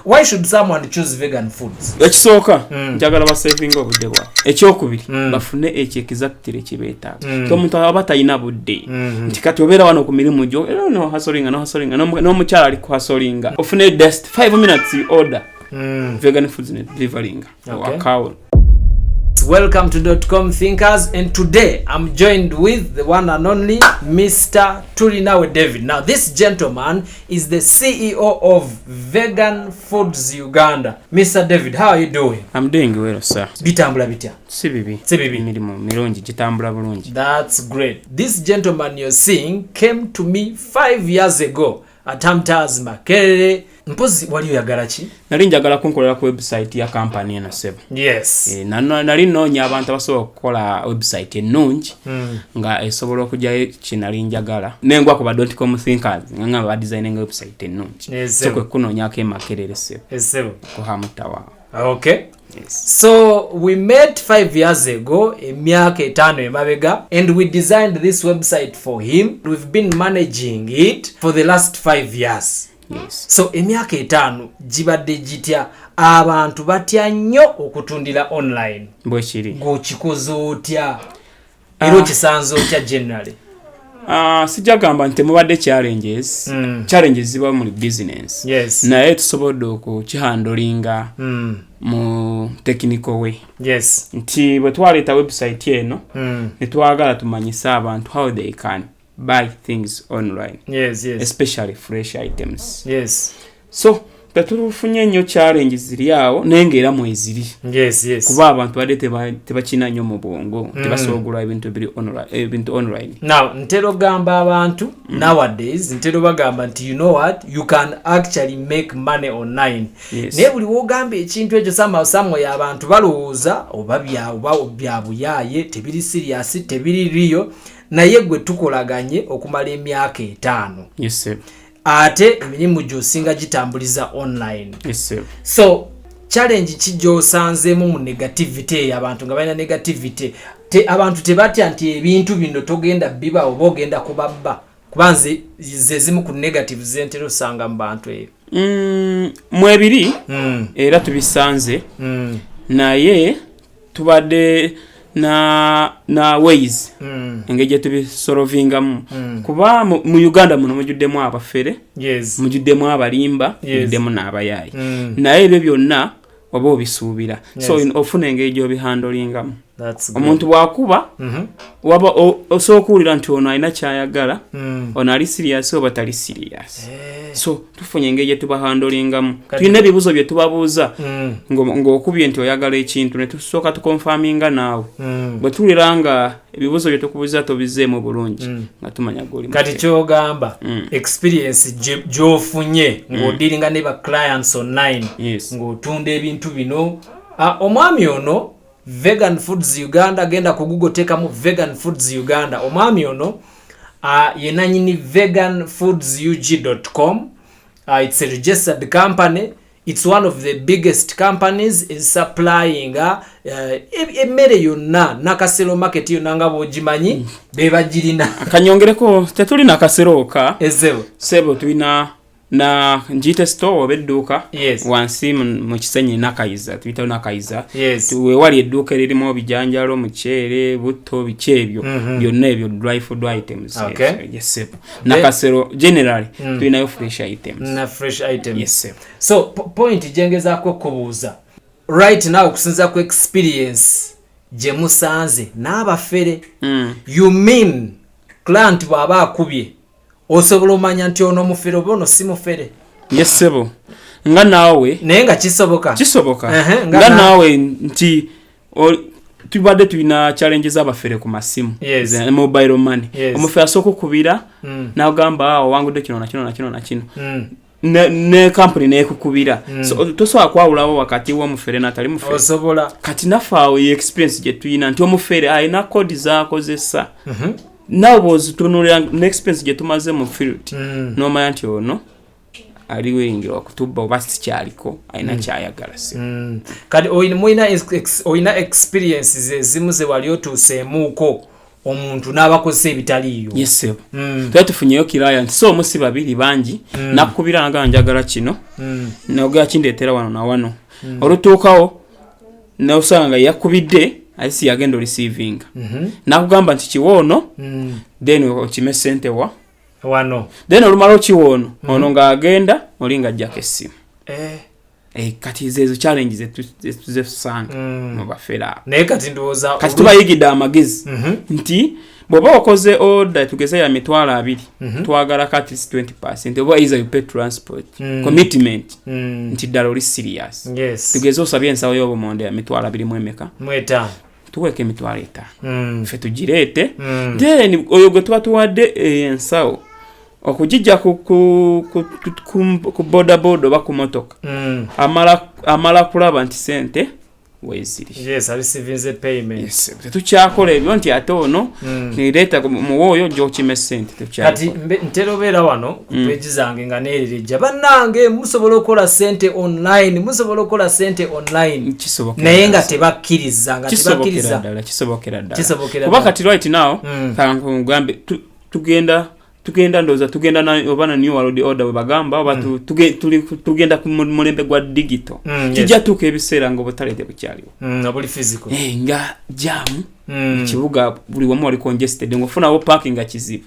Why should someone choose vegan foods? Ekisooka njagala basevinga obudde bwa. Ekyokubiri bafune exactly kibeetaaga. Omuntu aba talina budde. Nti kati obeera wano ku mirimu gyo no hasolinga n'omukyala ali ku hasolinga. Ofune just 5 minutes order. Vegan foods ne delivering. Okay. Welcome to .com Thinkers, and today I'm joined with the one and only Mr. Turinawe David. Now this gentleman is the CEO of Vegan Foods Uganda. Mr. David, how are you doing? I'm doing well, sir. Bitambula bitya? Sibibi. Mirimo mirungi gitambula bulungi. That's great. This gentleman you're seeing came to me 5 years ago at Hamtaz Makerere. Mpozi wali oyagala ki? Nali njagala kunkolera ku website ya company ena sebo. Yes. Nali noonya abantu abasobola okukola website ennungi nga esobola okujjayo kinali njagala. Nengwa ku ba .com Thinkers nga ba designing website ennungi. Yes, so kwe kunoonyako Makerere sebo. Yes, sebo. Ku Hamtawa. Okay. Yes. So we met 5 years ago, emyaka 5 emabega, and we designed this website for him. We've been managing it for the last 5 years. Yes. So emyaka 5 gibadde gitya abantu batya nnyo okutundira online. Bwe kiri. Ng'okikoze otya? Era okisanze otya generally? Sijagamba nti mubadde challenges. Challenges ziba mu business. Yes. Naye tusobodde okukihandolinga mu technical way. Yes. Nti bwe twaleeta website eno ne twagala tumanyisa abantu how they can buy things online. Yes, yes. Especially fresh items. Yes. So tatufunye nnyo challenges ziri awo nengeera mweziri. Yes, yes. Kuba abantu badde tebakina nnyo mu bwongo, tebasobola ebintu online. Now, ntero gamba abantu nowadays, ntero bagamba nti you know what, you can actually make money online. Yes. Naye buli wogamba ekintu ekyo samwe abantu balowooza oba byabuyaye, tebiri serious, tebiri real, naye gwe tukolaganye okumala emyaka 5. Yes, sir. Ate emirimu gy'osinga gitambuliza online. Yes, sir. So challenge kijyosanzemu mu negativity abantu nga balina negativity abantu tebatya nti ebintu bino togenda biba oba ogenda kubabba kubanze zezimu ku negative zentero sanga mu bantu ebyo. Mwebiri era tubisanze naye tubadde na ways engege tubisolvingamu kuba mu Uganda muno mujuddemu abafere. Yes. Mujuddemu abalimba. Yes. Mujuddemu n'abayayi. Naye ebyo byonna waba obisuubira. Yes. So ofuna engege obihandolingamu. That's good. Omuntu bwakuba waba osokuulira nti ono alina kyayagala ono ali serious oba tali serious. So tufunye engege tubahandolingamu. Tulina ebibuzo bye tubabuuza ng'okubye nti oyagala ekintu ne tusooka tukonfaminga naawe. Bwe tulira nga ebibuzo bye tukubuuza tobizeemu bulungi nga tumanya goli. Kati kyogamba experience gy'ofunye ng'odiringa ne ba clients online. Yes. Ng'otunda ebintu bino. Omwami ono Vegan Foods Uganda, genda ku Google tekamu Vegan Foods Uganda. Omwami ono yenanyini veganfoodsug.com. It's a registered company. It's one of the biggest companies is supplying emmere yonna nakasero market yonna nga bogimanyi beba girina. Akanyongereko tetulina kaseroka. Ezebo. Sebo tulina na njite store obedduka. Yes. Wansi mu Kisenyi Nakayiza tuyita Nakayiza. Yes. Tuwe wali edduka lirimo bijanjalo muchere butto bichebyo byonna ebyo dry food items. Okay. Yes, sir. Nakasero generally tulinayo fresh items. Na fresh items. Yes, sir. So point jengeza ko kubuuza right now kusinza ku experience je musanze n'abafere. You mean client baba akubye osobola omanya nti ono mufere bono si mufere? Yes, sebo. Nga nawe naye nga kisoboka nga nawe nti tubadde tulina challenges abafere ku masimu. Yes. Mobile money. Yes. Omufere asokukubira n'agamba wangudde kino na kino ne company ne kukubira. So tosobola kwawulawo wakati w'omufere n'atali mufere. Osobola kati nafaawo experience gye tuyina nti omufere ayina code z'akozesa. Now was tunulira expense gye tumaze mu field. Nomanya nti ono aliwo engero okutubba oba sikyaliko ayina kyayagala se. Kati oyina experiences ezimu ze wali otuuseemuuko omuntu n'abakozesa ebitaliyo. Yes sebo. Tufunyeyo client so omusi babiri bangi nakubira nga njagala kino noga kindeetera wano na wano olutuukawo n'osanga yakubidde ayisi yagenda receiving nakugamba nti kiwoono then okime sente wano then olumala kiwoono ono ng'agenda olinga ajjako essimu kati zezo challenges tuzefusanga mu bafera naye kati ndowooza kati tubayigidde amagezi nti bw'oba okoze order tugeze ya mitwalo 2 twagala kati 20% oba is you pay transport commitment nti ddala oli serious tugeze osabye ensawo y'obumonde ya mitwalo 2 mu emeka mweta tuweke mitwalo 5 ffe tugireete then oyo gwe tuba tuwadde ensawo okujijja ku boda oba ku motoka amala kulaba nti sente weziri receiving payment tetukyakola ebyo nti ate ono nireeta muwoyo gyokime sente kati ntera obeera wano ku peegi zange nga neererejja bannange musobola okukola sente online naye nga tebakkiriza kisobokera ddala kuba kati right now kankugambe tugenda ndoza tugenda na obana new world order bagamba oba tugenda ku mulembe gwa digital kijja tuka ebiseera ngo botalete bukyaliwo abuli physical nga jamu kibuga buli wamu wali congested ngofuna wo parking kizibu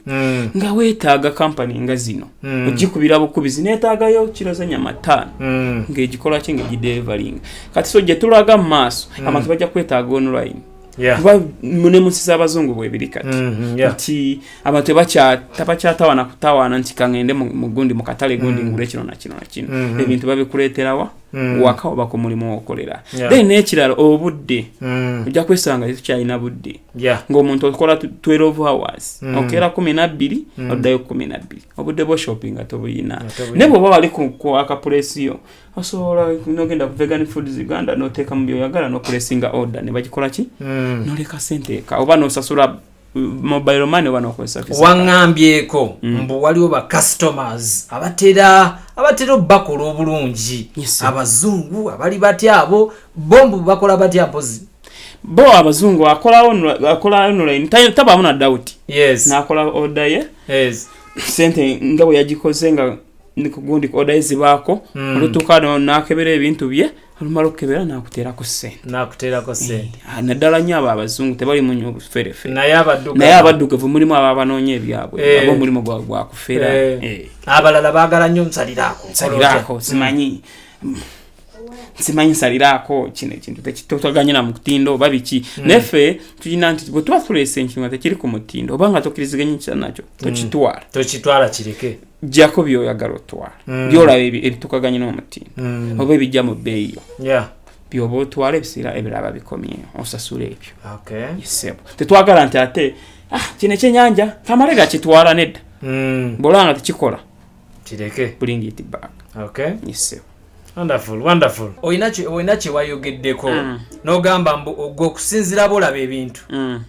nga wetaaga company nga zino ojikubira bukubizi netagayo kiroza nyama 5 ngejikola kinge gidelivering kati so je tulaga maso abantu bajja kwetaaga online kuba mune musisa abazungu bwebiri kati nti abantu tabakyatawana kutawana nti kangende mu gundi mu katale gundi ngule kino na kino ebintu babikuleeterawa waka oba ku mulimu okolera then n'ekirala obudde ojja kwesanga tukyalina budde ng'omuntu okola 12 hours okera 12 oddayo 12 obudde bwo shopping atobuyina ne bw'oba wali ku akapuleesiyo osobola nogenda ku vegan foods Uganda noteeka mu byoyagala nopuleesinga order ne bagikola ki noleka sente eka oba nosasula mobile money oba nokozesa visa wangambyeko mbu waliwo ba customers abatera bakola obulungi abazungu abali batya abo bombu bakola batya mpozi bo abazungu akola online tabamu na doubt nakola order ye sente nga bwe yagikoze nga nikugundi order ezibako olutukano nakebera ebintu bye olumalo kebera nakuterako sente naddala nnyo abo abazungu tebali mu nyo buferefe naye abaddugavu mulimu abo abanoonya ebyabwe abo mulimu gwa kufera abalala baagala nnyo nsaliraako simanyi nsaliraako kino ekintu tekitotaganye na mutindo oba biki neffe tulina nti bwe tuba tuleese ekintu nga tekiri ku mutindo oba nga tokkiriziganye nakyo tokitwala kireke jako byoyagala otwala byolaba ebitukaganye n'omutindo oba ebijja mu bbeeyi byoba otwala ebiseera ebiraba bikomye osasula ebyo yesebo tetwagala nti ate kino ekyenyanja kamale gakitwala nedda bwolaba nga tekikola kireke bring it back yesebo Wonderful. Oyina kye wayogeddeko n'ogamba mbu ogwo okusinziira bolaba ebintu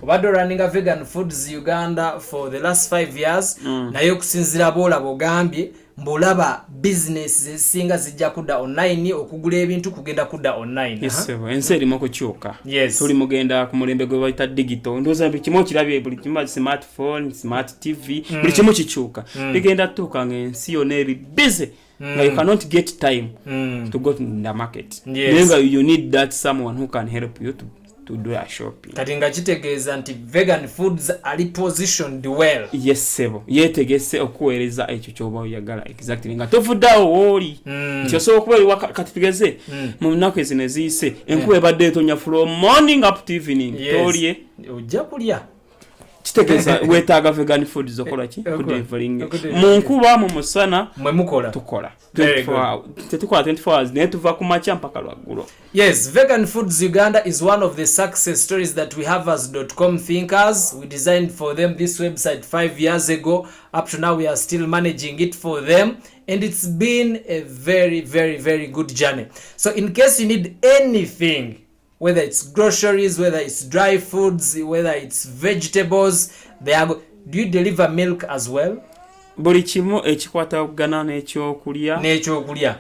obadde running vegan foods Uganda for the last 5 years naye okusinziira bolaba ogambye mbulaba business ezisinga zijja kudda online okugula ebintu kugenda kudda online ensi erimu okukyuka tuli mugenda ku mulembe gwe bayita digital ndowooza buli kimu okirabye buli kimu smartphone smart tv buli kimu kikyuka bigenda tuuka ng'ensi yonna eri busy you cannot get time to go to the market. You need that someone who can help you to do a shopping. Kati nga kitegeeza nti vegan foods are positioned well. Yes sebo. Yetegese okuweereza ekyo kyoba oyagala exactly nga tofuddawo woli. Nti osobola okuba kati tugeze mu nnaku ezino eziyise enkuba ebadde etonya from morning up to evening. Tolye ojja kulya. Kitegeza wetaaga vegan foods okola ki delivering mu nkuba mu musana mwe mukola tukola 24 hours ne tuva ku macha mpaka lwaggulo. Yes, vegan foods Uganda is one of the success stories that we have as .com thinkers. We designed for them this website 5 years ago. Up to now we are still managing it for them, and it's been a very, very, very good journey. So in case you need anything, whether it's groceries, whether it's dry foods, whether it's vegetables, do you deliver milk as well? buli kimu ekikwatagana n'ekyokulya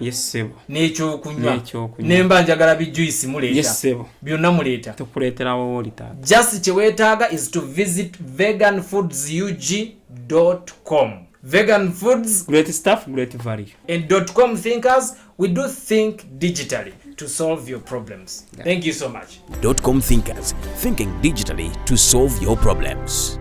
yesebo n'ekyokunywa nemba njagala bijuice muleeta yesebo byonna muleeta tukuleeterawo wolita just kyeweetaaga is to visit veganfoodsug.com. Vegan foods, great stuff, great value. And .com thinkers, we do think digitally to solve your problems. Thank you so much. .com thinkers, thinking digitally to solve your problems.